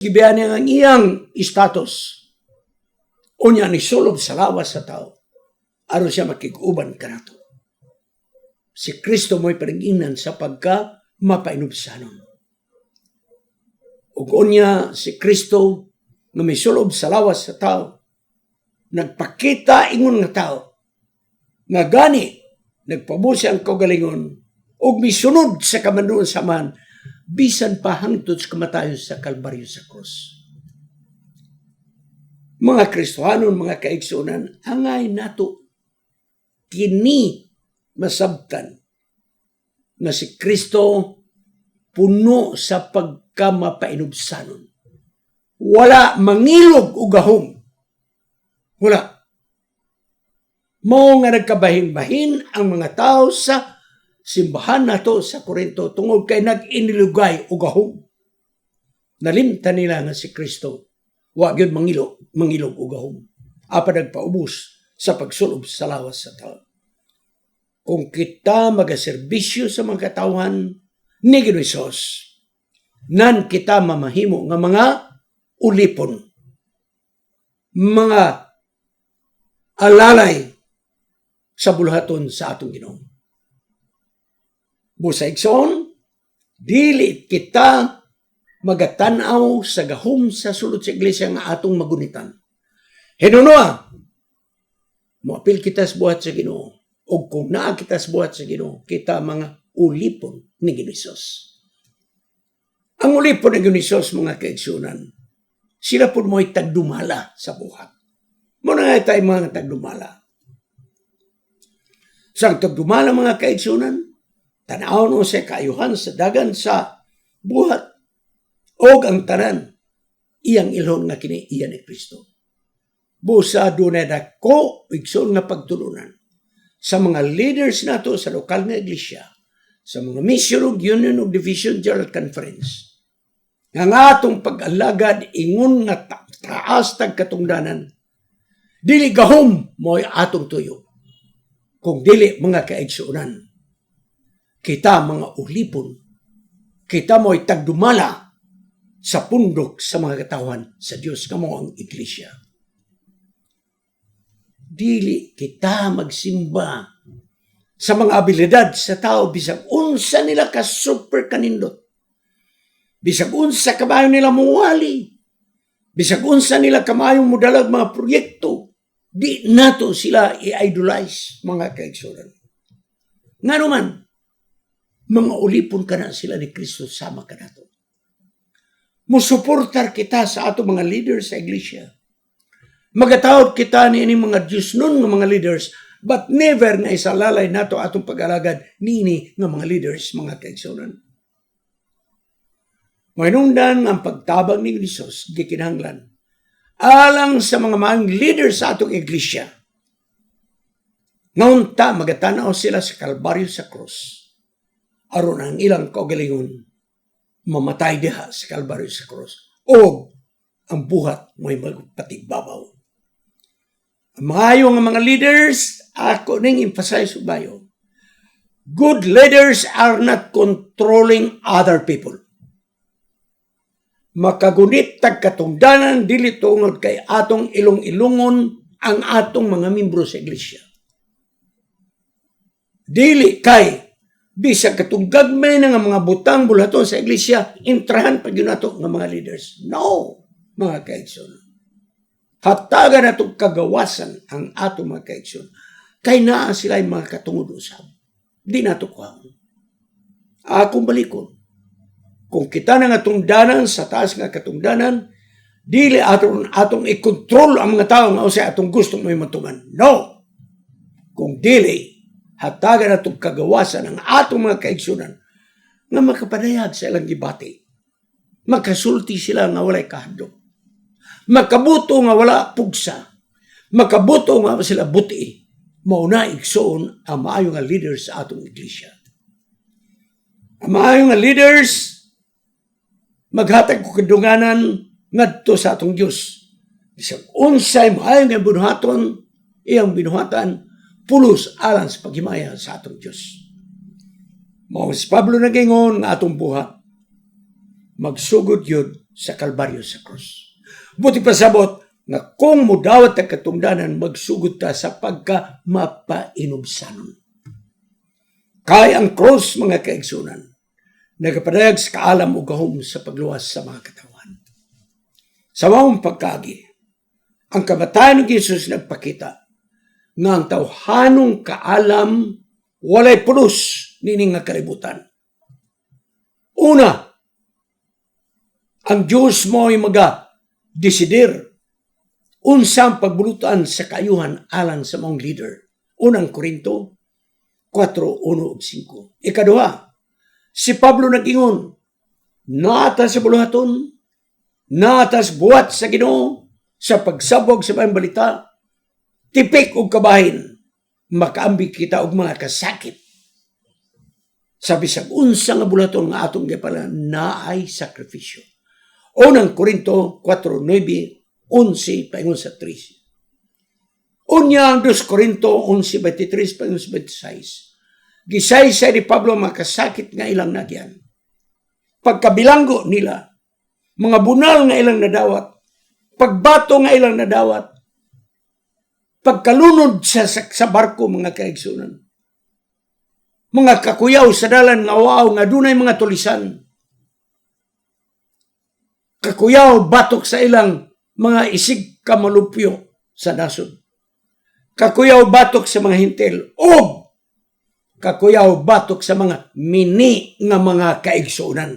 Gibiyan niya ang iyang status. Unya ni sulob sa lawas sa tao. Aron siya makiguban kanato. Si Kristo mo'y paringinan sa pagka mapainubsanon. Ug unya si Kristo nga may sulob sa lawas sa tao. Nagpakita ingon nga tao. Nga gani, nagpabusi ang kaugalingon ug misunod sa kamanuan samahan bisan pa hangtod sa kamatayon sa Kalbaryo sa krus. Mga Kristohanon, mga kaigsunan, angay nato kini masabtan na si Kristo puno sa pagkamapainubsanon. Wala mangilog o gahom. Wala. Mao nga nagkabahin-bahin ang mga tao sa simbahan nato sa Corinto tungod kay nag-inilugay o gahom. Nalimtan nila nga si Kristo wa gyud mangilog o gahom. Apa nagpaubos sa pagsulob sa lawas sa tao. Kung kita magaserbisyo sa mga katawhan ni Ginoong nan kita mamahimo nga mga ulipon, mga alalay sa buluhaton sa atong Ginoo. Busa igsoon, dili kita magatanaw sa gahom sa sulod sa iglesia nga atong magunitan. Hinunua, moapil kita sa buhat sa Ginoo. O kung naa kita sa buhat sa Ginoo, kita mga ulipon ni Ginoong. Ang ulipon ni Ginoong, mga kaigsunan, sila po mo'y tagdumala sa buhat. Muna nga tayo mga tagdumala. Sa tagdumala, mga kaigsunan, tanaw no sa kaayuhan sa dagan sa buhat o ang tanan, iyang ilhon nga kini iyan ni Kristo. Busa dunay dako igsoon nga pagtulunan sa mga leaders nato sa lokal nga iglesia, sa mga mission ug union ug division general conference, nga atong pag-alagad ingon nga taas tag katungdanan, dili gahom mo'y atong tuyo. Kung dili mga kaigsuunan, kita mga ulipon, kita mo'y tagdumala sa pundok sa mga katawan sa Dios kamo ang iglesia. Dili kita magsimba sa mga abilidad sa tao bisag unsa nila ka super kanindot. Bisag unsa kamayo nila muwali. Bisag unsa nila kamayong modalag mga proyekto. Di nato sila i-idolize, mga kaigsunan. Nga naman, mga ulipon ka na sila ni Kristo, sama ka nato. Musuportar kita sa ato mga leaders sa iglesia. Magatawad kita ni mga Diyos nun ng mga leaders, but never na isalalay nato atong pag-alagad nini ng mga leaders, mga kaigsunan. Mainundan ang pagtabang ni Jesus, gikinahanglan, alang sa mga leaders sa atong iglesia. Ngayon ta, magatanaw sila sa Kalbaryo sa krus. Aron ang ilang kaugalingon, mamatay diha sa Kalbaryo sa krus. O ang buhat may magpatibabaw. Ang mga leaders, ako ning emphasize ubayo. Good leaders are not controlling other people. Makagunit tag katungdanan dili tungod kay atong ilong-ilungon ang atong mga membro sa iglesia. Dili kay bisag katugagmay na nga mga butang bulaton sa iglesia, intrahan pag yun nato nga mga leaders. No, mga kaigsoon. Hatagan natong kagawasan ang atong mga kaigsoon. Kay naa sila yung mga katungod usab. Di nato kuhaan. Akong balikon. Kung kita na nga tungdanan sa taas nga katungdanan, dili atong i-control ang mga tao nga usay atong gusto may matuman. No! Kung dili, hatagan natong kagawasan ang atong mga kaigsunan nga makapanayag sa ilang gibati. Makasulti sila nga walay kahadlok. Makabuto nga wala pugsa. Makabuto nga sila buti. Mauna igsoon ang maayo nga leaders sa atong iglesia. Ang maayo nga leaders, maghatag ko kadunganan ngadto sa atong Dios. Bisag unsay maayo nga binuhaton, iyang binuhatan, pulos alang sa paghimaya sa atong Dios. Mao si Pablo nagingon nga atong buhat. Magsugod yun sa Kalbaryo sa krus. Buti pasabot nga kung mudawat ang katungdanan, magsugod ta sa pagka mapainubsanon. Kay ang krus, mga kaigsunan, nagapadayag sa kaalam o gahom sa pagluwas sa mga katawan. Sa mawang pagkagi, ang kamatayan ng Jesus nagpakita nga ang tawhanong kaalam walay pulos nining nga kalibutan. Una, ang Diyos mo'y maga-desidir unsang pagbulutan sa kaayuhan alang sa mong leader. Unang Korinto 4:1-5. Ikaduha, si Pablo nag-ingon, naatas sa buluhaton, naatas buhat sa Ginoo, sa pagsabog sa mga balita, tipik og kabahin, makaambig kita og mga kasakit. Sabi sa unsa nga bulaton nga atong gipala naay sakripisyo. Unang Korinto 4:9-11 paingon sa 13. Unya ang 2 Korinto 11:23 paingon sa 26. Gisaysay ni Pablo makasakit nga ilang nagyan. Pagkabilanggo nila, mga bunal nga ilang nadawat, pagbato nga ilang nadawat, pagkalunod sa barko, mga kaigsunan, mga kakuyaw sa dalan nga waaw nga dunay mga tulisan, kakuyaw batok sa ilang mga isig kamalupyo sa nasod, kakuyaw batok sa mga hintil, o kakuyaw batok sa mga mini nga mga kaigsunan.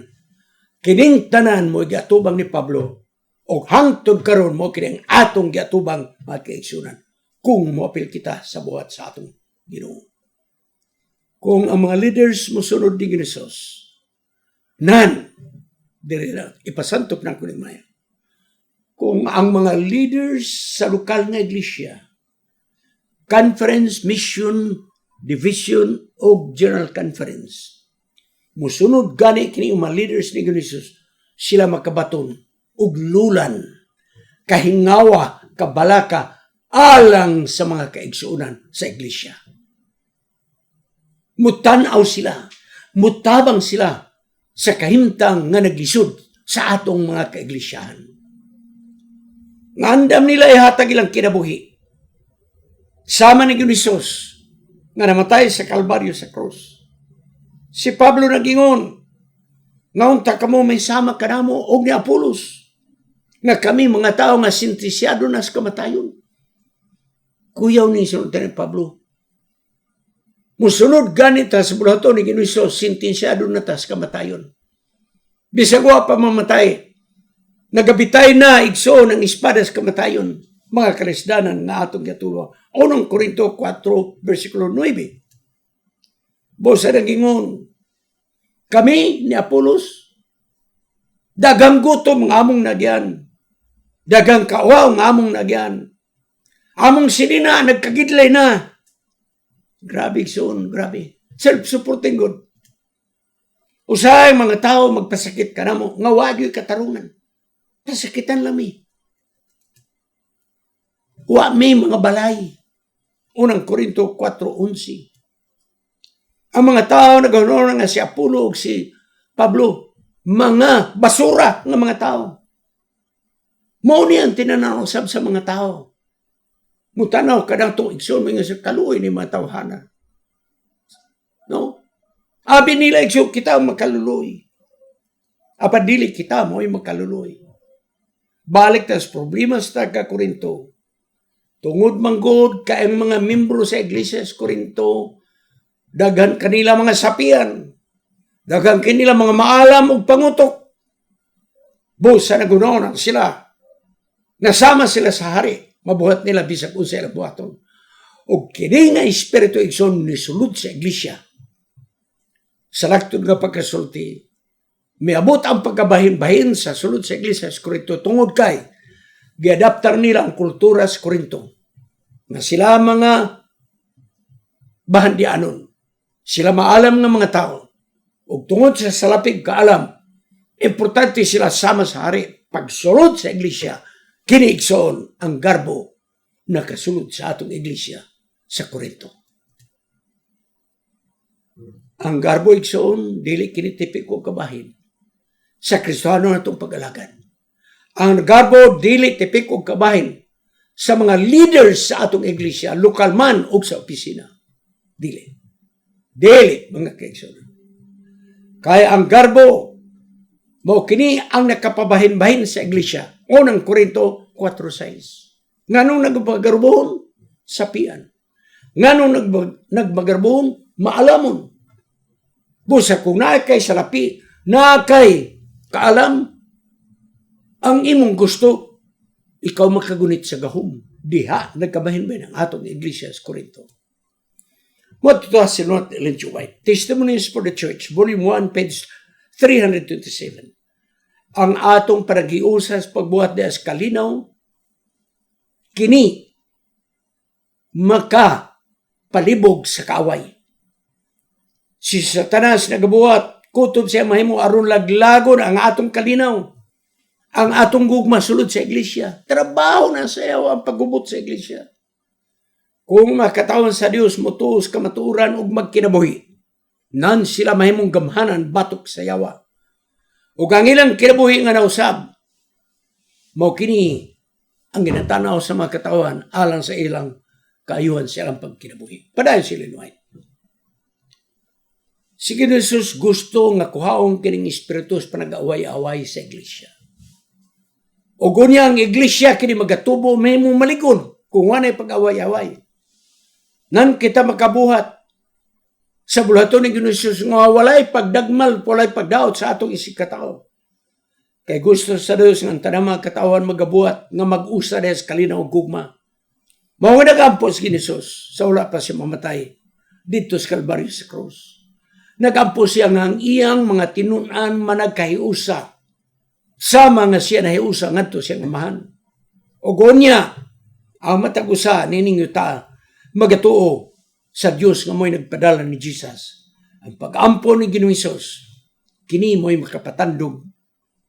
Kining tanan mo giatubang ni Pablo, o hangtod karon mo kining atong giatubang mga kaigsunan, kung moapil kita sa buhat sa atong Ginoo. Kung ang mga leaders mo sunod ni Ginoo, dire na, ipasantop na ko ni Maya. Kung ang mga leaders sa lokal nga iglesia, conference, mission, division, o general conference, musunod gani kini mga leaders ni Ginoo, sila makabaton ug lulan, kahingawa, kabalaka, alang sa mga kaigsuunan sa iglesia. Mutanaw sila, mutabang sila sa kahimtang nga naglisod sa atong mga kaiglesiyahan. Ngandam nila ihatag ilang kinabuhi. Sama ni Ginoo nga namatay sa Kalbaryo sa krus. Si Pablo nagingon, ngaunta kamo may sama kanamo og ni Apolos, nga kami mga tao nga sintisyado na sa kamatayon. Kuyaw ni sunod ni Pablo. Musunod ganit sa bulaton ni Ginoo, sintisyado na tas kamatayon. Bisag wa pa mamatay, nagabitay na igsoon ang espada sa kamatayon, mga Kristiyanan nga atong gatuwa. Unang Korinto 4:9. Bosa nagingon, kami ni Apolos, dagang gutom ng among nagyan, dagang kawaw ng among nagyan, among sinina, nagkagidlay na. Grabe, igsoon, grabe. Self-supporting good. Usahay mga tao magpasakit ka na mo, nga wagyo'y katarungan. Pasakitan lami. Wa may mga balay. Unang Korinto 4:11. Ang mga tao naganoon nga si Apollo o si Pablo, mga basura ng mga tao. Mao ni ang tinanaw sa mga tao. Mutanaw kadang itong igsoon mga sa kaluoy ni mga tawhana. No? Abi nila igsoon kita makaluluoy. Apa dili kita mo'y makaluluoy. Balik tas problema sa taga-Korinto. Tungod manggod kaayong mga membro sa iglesia sa Korinto, daghan kanila mga sapian, daghan kanila mga maalam o pangutok. Busa nagunoon sila. Nasama sila sa hari. Mabuhat nila bisag unsa ila buhaton. O kini nga espiritu igsoon ni sulod sa iglesia. Sa laktod nga pagkasulti, miabot ang pagkabahin-bahin sa sulod sa iglesia sa Korinto tungod kay giadaptar nila ang kultura sa Korinto. Na sila mga bahandianon. Sila maalam ng mga tao. O tungod sa salapig kaalam, importante sila sama sa hari. Pagsulod sa iglesia, kiniigsoon ang garbo na kasulod sa atong iglesia sa Korinto. Ang garbo igsoon, dili kinitipik ko kabahin sa Kristiyano na itong pag-alagan. Ang garbo dili tipik og kabahin sa mga leaders sa atong iglesia, lokal man o sa opisina. Dili, mga kaigsoon. Kaya ang garbo, mao kini ang nakapabahin-bahin sa iglesia. Unang Korinto 4:6. Nganong nagbagarbohon? Sapian. Nganong nagbagarbohon? Maalamon. Busa kung nakay salapi, nakay kaalam, ang imong gusto, ikaw makagunit sa gahom. Diha, nagkabahin-bahin ang atong iglesia sa Korinto. What to us in North Ellen G. White? Testimonies for the Church, Volume 1, page 327. Ang atong panagiusas pagbuhat diha sa kalinaw, kini palibog sa kaaway. Si Satanas nagabuhat, kutob siya mahimo aron laglagon ang atong kalinaw. Ang atong gugma sulod sa iglesia. Trabaho na sa iyo ang paggubot sa iglesia. Kung makatawan sa Dios, mutuos kamaturan ug magkinabuhi, nan sila mahimong gamhanan batok sa yawa. Ug ang ilang kinabuhi nga nausab, mao kini ang ginatanaw sa mga katawan alang sa ilang kaayuhan sa ilang pagkinabuhi. Padayon sila nuay. Si Jesus gusto nga kuhaon kining espiritu sa panag-away-away sa iglesia. O gunya ang iglesia kini magatubo mahimong maligon kung wanay pag-away-away. Nan kita makabuhat sa bulaton ni Jesus nga walay pagdagmal, walay pagdaot sa atong isig katao. Kay gusto sa Dios nga tanang mga katawan magabuhat nga mag-usa des kalinaw og gugma. Mao nga nagampos ni Jesus sa wala pa siya mamatay dito sa Kalbaryo sa krus. Nagampos siya nga ang iyang mga tinun-an managkahiusa sama nga siya nahiusa ngadto siyang amahan. O gonya ang matag-usa nining yuta magatuo sa Dios nga mo'y nagpadala ni Jesus. Ang pag-ampo ni Ginoong Hesus kini mo'y makapatandog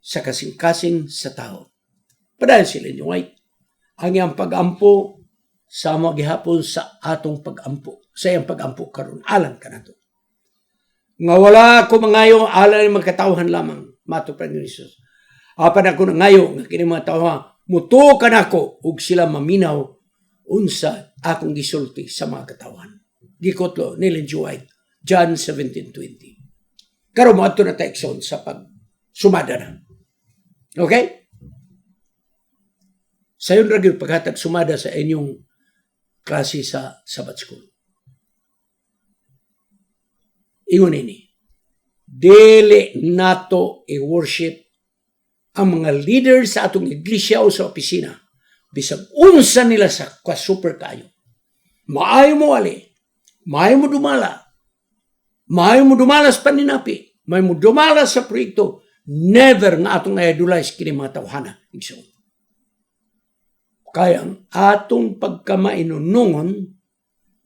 sa kasing-kasing sa tao. Padayon sila ni White. Ang iyang pag-ampo sama gihapon sa atong pag-ampo. Sa iyang pag-ampo karon alang kanato. Nga wala ko mangayo alang ni magkatawhan lamang mato pa ni Jesus. Apan ako nangayo nga kini mga tawo mutukan ako ug sila maminaw unsa akong gisulti sa mga katawan. Gikotlo ni Ellen G. White, John 17:20. Karon mo ato na tayo sa pagsumada na. Okay? Sayon ra gyud paghatag sumada sa inyong klase sa Sabbath School. Ingon ini. Dili nato i-worship ang mga leader sa atong iglesia o sa opisina. Bisag unsa nila sa super kayo. Maayo mo ali. Maayo mo dumala. Maayo mo dumala sa paninapi. Maayo mo dumala sa proyekto. Never nga atong idolize kini mga tawhana. Kaya ang atong pagkamainunungon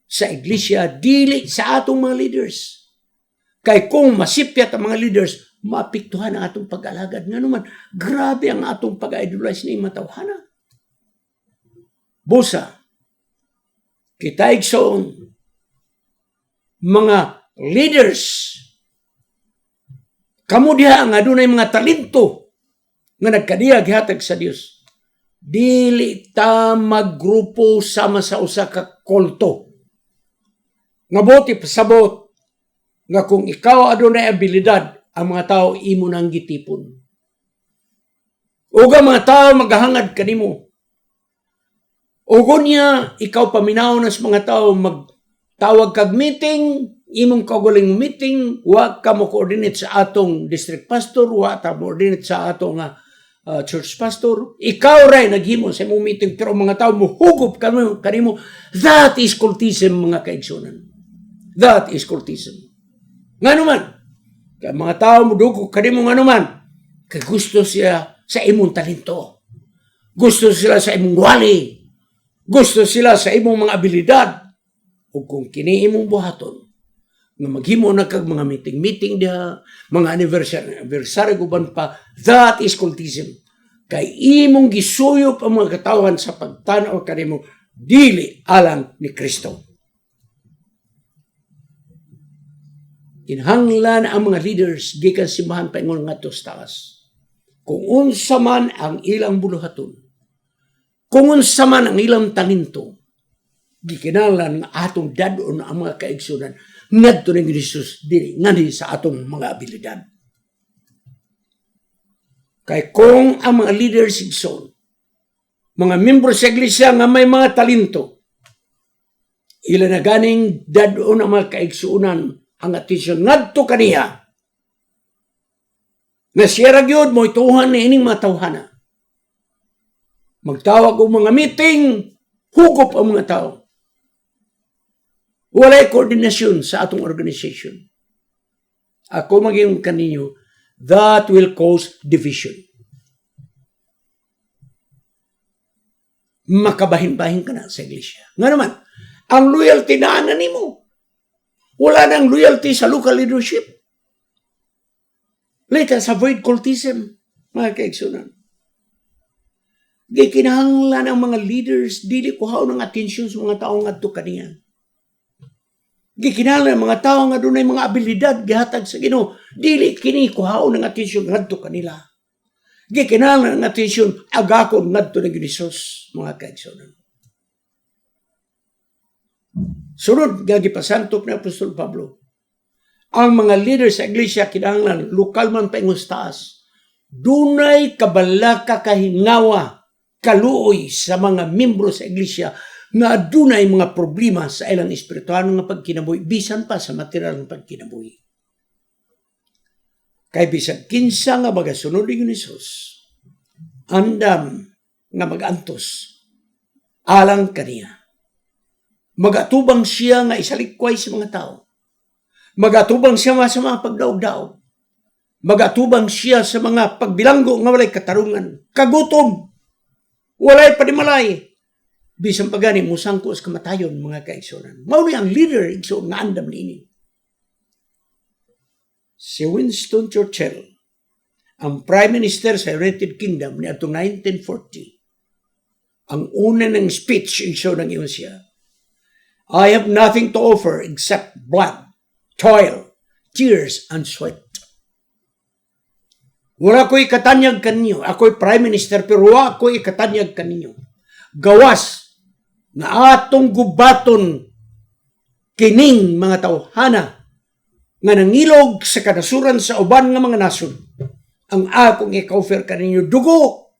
sa iglesia dili sa atong mga leaders. Kay kung masipyat ang mga leaders, maapektuhan ang atong pag-alagad. Nga naman, grabe ang atong pag-idolize ni matawhana. Busa, kita igsoon, mga leaders, kamo diha nga dunay mga talento nga nagkadiya gihatag sa Dios. Dili ta maggrupo sama sa usa ka kulto. Nga buti pasabot nga kung ikaw adunay abilidad, ang mga tao imo nang gitipon. Ug ang mga tao maghangad kanimo. Ug unya ikaw paminaw na sa mga tao magtawag kag meeting, imong kaugaling meeting, wa ka mo coordinate sa atong district pastor, wa ta mo coordinate sa atong church pastor. Ikaw ray naghimo sa imong meeting pero mga tao muhugop kanimo. That is cultism, mga kaigsunan. That is cultism. Nga naman, kaya mga tao mudugo kanimo nga naman, kay gusto siya sa imong talento. Gusto sila sa imong wali. Gusto sila sa imong mga abilidad. O kung kini imong buhaton, nga maghimo na kag mga meeting diha, mga anniversary guban pa, that is cultism. Kay imong gisuyop ang mga katawan sa pagtanaw kanimo dili alang ni Kristo. Kinahanglan ang mga leaders gikan simbahan paingon ngadto sa taas. kung unsa man ang ilang buluhaton, kung unsa man ang ilang talento, gikinahanglan nga atong dadon ang mga kaigsunan ngadto ning Jesus dili ngani sa atong mga abilidad. Kay kung ang mga leaders igsoon, mga membro sa iglesia nga may mga talento, ila na ganing dadon ang mga kaigsunan ang atensyon ngadto kaniya, nga siya ra gyud mo ituhan ni ining mga tawhana. Magtawag og mga meeting, hugop ang mga tao. Walay koordinasyon sa atong organization. Ako maging kaninyo, that will cause division. Makabahin-bahin ka na sa iglesia. Nga naman, ang loyalty na nimo. Wala nang loyalty sa local leadership. Let us avoid cultism, mga kaigsunan. Gikinahanglan ang mga leaders, dili kuhaw ng atensyon sa mga tao nga adto kaniya. Gikinahanglan ang mga tao nga dunay mga abilidad gihatag sa Ginoo, dili kini kuhaw ng atensyon ngadto kanila. Gikinahanglan ang atensyon agakon ngadto ni Jesus, mga kaigsunan. Sunod nga gipasantop ni Apostol Pablo, ang mga leaders sa iglesia kinahanglan lokal man paingon taas, dunay kabalaka kahingawa kaluoy sa mga membro sa iglesia nga adunay mga problema sa ilang espiritual nga pagkinabuhi bisan pa sa material nga pagkinabuhi. Kay bisag kinsa nga magasunod ni Jesus, andam nga magantos alang kaniya. Magatubang siya nga isalikway sa mga tao. Magatubang siya sa mga pagdaog-daog. Magatubang siya sa mga pagbilanggo nga walay katarungan. Kagutom. Walay panimalay. Bisan pagani musangko sa kamatayon, mga kaigsunan. Mao ni ang leader igsoon nga andam niini. Si Winston Churchill, ang Prime Minister sa United Kingdom ni atong 1940, ang una ng speech igsoon ng iyon siya, I have nothing to offer except blood, toil, tears, and sweat. Wala ko'y katanyag kaninyo. Ako'y Prime Minister, pero wala ko'y katanyag kaninyo. Gawas na atong gubaton kining mga tawhana nga nangilog sa kanasuran sa uban nga mga nasod. Ang akong ika-offer kaninyo, dugo,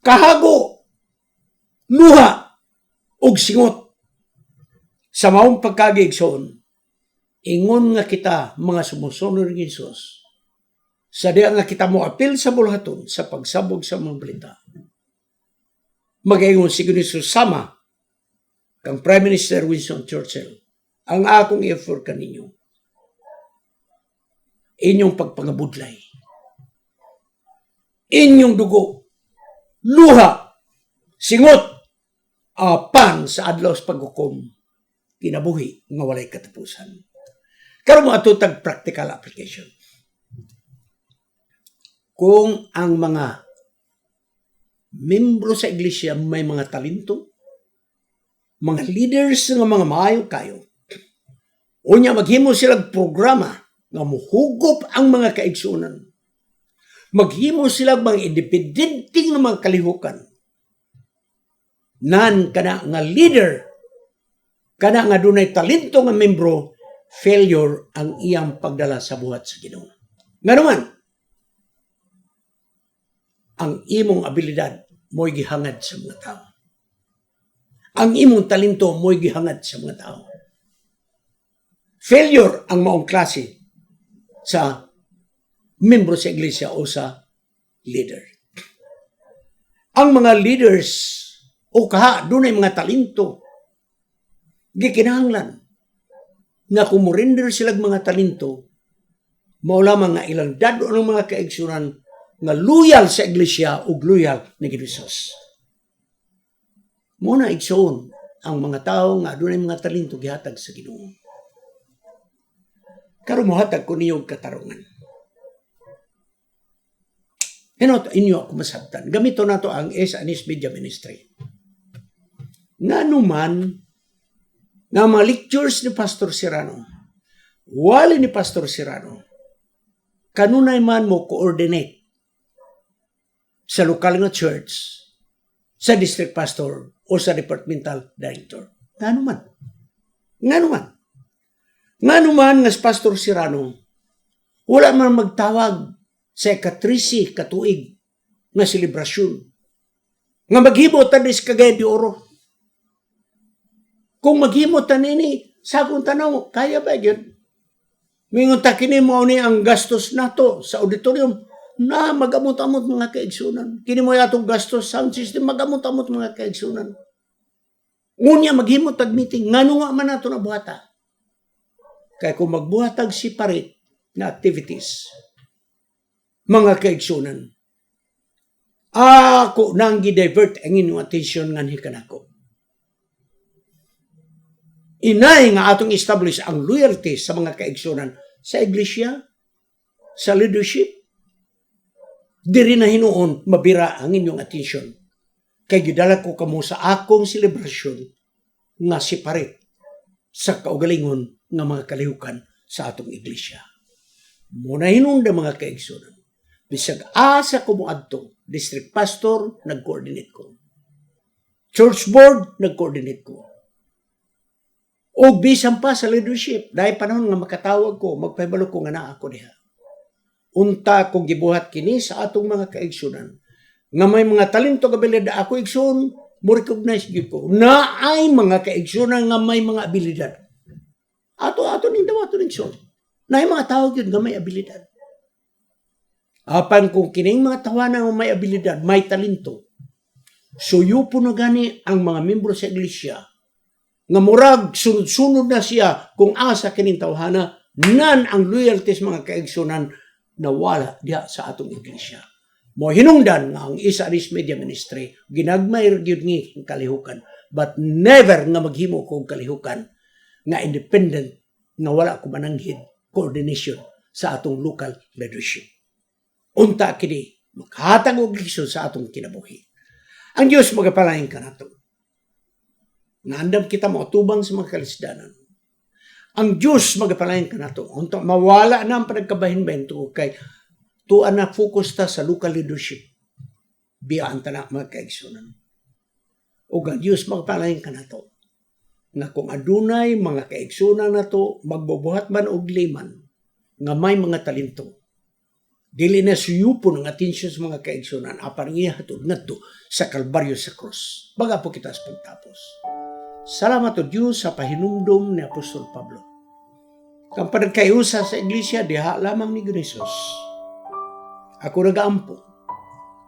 kahago, luha, ug singot. Sa maong pagkagigsoon, ingon nga kita mga sumusunod ng Jesus, sa diya nga kita mo apil sa bulhaton sa pagsabog sa mga balita. Mag-ingon si Jesus sama kang Prime Minister Winston Churchill, ang akong i-offer kaninyo, inyong pagpangabudlay, inyong dugo, luha, singot, apan sa adlaw sa paghukom, kinabuhi nga walay katapusan. Karon mo ato tag practical application. Kung ang mga membro sa iglesia may mga talento, mga leaders nga mga maayo kayo, unya maghimo sila programa nga muhugop ang mga kaigsunan. Maghimo sila mga independenteng nga mga kalihukan. Nan kana nga leader, kana nga dunay talento nga membro, failure ang iyang pagdala sa buhat sa Ginoo. Nga naman, ang imong abilidad mo'y gihangad sa mga tao. Ang imong talento mo'y gihangad sa mga tao. Failure ang maong klase sa membro sa iglesia o sa leader. Ang mga leaders o kaha, dunay mga talento, gikinahanglan nga kumurinder silang mga talento, mao lamang nga ilang dado ng mga kaigsunan nga loyal sa iglesia o loyal ni Jesus. Muna igsoon ang mga tao nga dunay mga talento gihatag sa Ginoo. Karon mohatag ko niyo katarungan. Hinot inyo ako masabtan. Gamito nato ang S&S Media Ministry. Nganuman nga mga lectures ni Pastor Serrano, wali ni Pastor Serrano, kanunay man mo coordinate sa lokal nga church, sa district pastor, o sa departmental director. Nga naman. Nga naman nga si Pastor Serrano, wala man magtawag sa ika-13 katuig nga selebrasyon. Nga maghimo tanis kagaya di oro. Kung maghimo tanini, sa akong tanaw, kaya ba yun? Mingon ta kini mo ni ang gastos nato sa auditorium na magamot-amot mga kaigsunan. Kini mo yatong gastos sound system, magamot-amot mga kaigsunan. Ngunya maghimo tag meeting, ngano nga man nato na buhata. Kaya kung magbuhatag separate na activities, mga kaigsunan, ako nang gi-divert ang inyong attention nga ni kanako. Inay nga atong establish ang loyalty sa mga kaigsunan sa iglesia, sa leadership. Diri na hinuon mabira ang inyong attention. Kay gidala ko kamo sa akong selebrasyon nga separate sa kaugalingon nga mga kalihukan sa atong iglesia. Muna hinunda mga kaigsunan. Bisag asa ko mo adto, district pastor, nag-coordinate ko. Church board, nag-coordinate ko. O bisan pa sa leadership, dahil panahon nga makatawag ko, magpahibalo ko nga na ako diha. Unta kong gibuhat kini sa atong mga kaigsunan. Nga may mga talento kabilidad ako igsoon, mo recognize gyud ko. Na ay mga kaigsunan nga may mga abilidad. Ato ning dawato ning igsoon. Na ay mga tawag yun nga may abilidad. Apan kung kining mga tawanan nga may abilidad, may talento, suyo po na gani ang mga membro sa iglesia nga murag sunod-sunod na siya kung asa kining tawhana, nan ang loyalties mga kaigsunan na wala diha sa atong iglesia. Mo hinungdan nga ang isa this media ministry ginagmay gyud ni kalihukan, but never nga maghimo kog kalihukan nga independent nga wala ko mananghid coordination sa atong local leadership. Unta kini makahatag og leksyon sa atong kinabuhi. Ang Dios magapalain kanato. Naandam kita mautubang sa mga kalisdanan. Ang Diyos magapalain ka na ito. Mawala na ang panagkabahin-bahin ito kay tuan na focus ta sa local leadership. Biyaan ta na mga kaigsunan. O ang Diyos magapalain ka na ito. Na kung adunay mga kaigsunan na ito, magbubuhat man og liman, nga may mga talento. Dili na suyupo ng atensyon sa mga kaigsunan, apan iya hatod ngadto sa Kalbaryo sa Krus. Baga po kita sa pagtapos. Salamat o Diyos sa pahinumdom ni Apostol Pablo. Kang panagkayusa sa iglesia, diha lamang ni Jesus. Ako nag-aampo.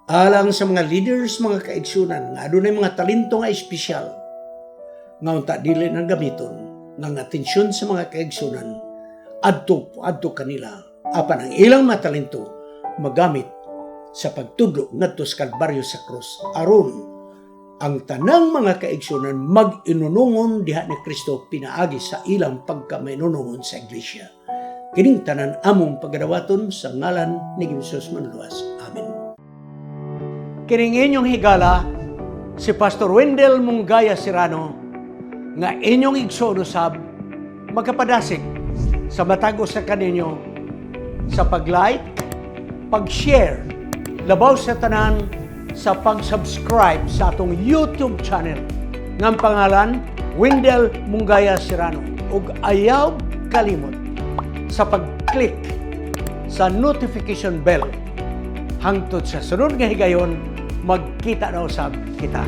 Alang sa mga leaders, mga kaigsunan, nga adunay mga talento nga espesyal, nga unta dili nang gamiton, nga atensyon sa mga kaigsunan, adto kanila, apan ang ilang mga talento, magamit sa pagtudlo ngadto sa Kalbaryo sa Krus, aron ang tanang mga kaigsunan mag-inunungon diha ni Kristo pinaagi sa ilang pagkamainunungon sa iglesia. Kining tanan among pagadawaton sa ngalan ni Jesus Manluas. Amen. Kining inyong higala si Pastor Wendell Mungaya Serrano nga inyong igsoon usab magkapadasig sa matago sa kaninyo sa pag-like, pag-share, labaw sa tanan sa pag-subscribe sa atong YouTube channel ng pangalan Wendell Mungaya Serrano ug ayaw kalimot sa pag-click sa notification bell hangtod sa sunod nga higayon magkita na usab kita.